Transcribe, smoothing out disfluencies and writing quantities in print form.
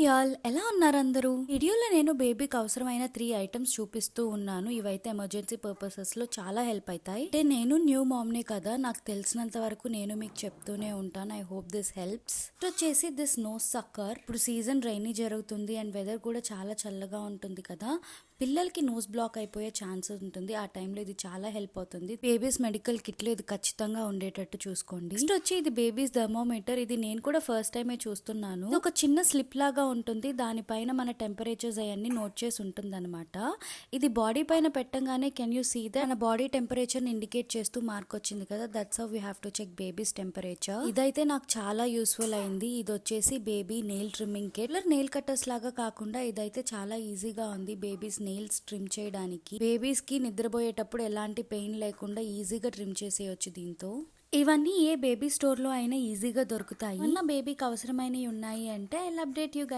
Y'all ఎలా ఉన్నారు అందరూ? వీడియోలో నేను బేబీకి అవసరమైన 3 ఐటమ్స్ చూపిస్తూ ఉన్నాను. ఇవైతే ఎమర్జెన్సీ పర్పసెస్ లో చాలా హెల్ప్ అవుతాయి. అంటే నేను న్యూ మామ్నే కదా, నాకు తెలిసినంత వరకు నేను మీకు చెప్తూనే ఉంటాను. I hope this helps. వచ్చేసి దిస్ నోస్ సక్కర్. ఇప్పుడు సీజన్ రైనీ జరుగుతుంది అండ్ వెదర్ కూడా చాలా చల్లగా ఉంటుంది కదా, పిల్లలకి నోస్ బ్లాక్ అయిపోయే ఛాన్సెస్ ఉంటుంది. ఆ టైంలో ఇది చాలా హెల్ప్ అవుతుంది. బేబీస్ మెడికల్ కిట్ లో ఇది ఖచ్చితంగా ఉండేటట్టు చూసుకోండి. నెక్స్ట్ వచ్చి ఇది బేబీస్ థర్మోమీటర్. ఇది నేను కూడా ఫస్ట్ టైమే చూస్తున్నాను. ఇది ఒక చిన్న స్లిప్ లాగా ఉంటుంది. దానిపైన మన టెంపరేచర్స్ అవన్నీ నోట్ చేసి ఉంటుంది అనమాట. ఇది బాడీ పైన పెట్టగానే కెన్ యూ సీ ద మన బాడీ టెంపరేచర్ ఇండికేట్ చేస్తూ మార్క్ వచ్చింది కదా, that's how we have to check babies temperature. ఇదైతే నాకు చాలా యూస్ఫుల్ అయింది. ఇది వచ్చేసి baby nail trimming kit. Nail cutters లాగా కాకుండా ఇదైతే చాలా ఈజీగా ఉంది బేబీస్ నెయిల్స్ ట్రిమ్ చేయడానికి. బేబీస్ కి నిద్రపోయేటప్పుడు ఎలాంటి పెయిన్ లేకుండా ఈజీగా ట్రిమ్ చేసేయచ్చు దీంతో. ఇవన్నీ ఏ బేబీ స్టోర్ లో అయినా ఈజీగా దొరుకుతాయి. మన బేబీకి అవసరమైనవి ఉన్నాయి అంటే ఐ అప్డేట్ యూ గైస్.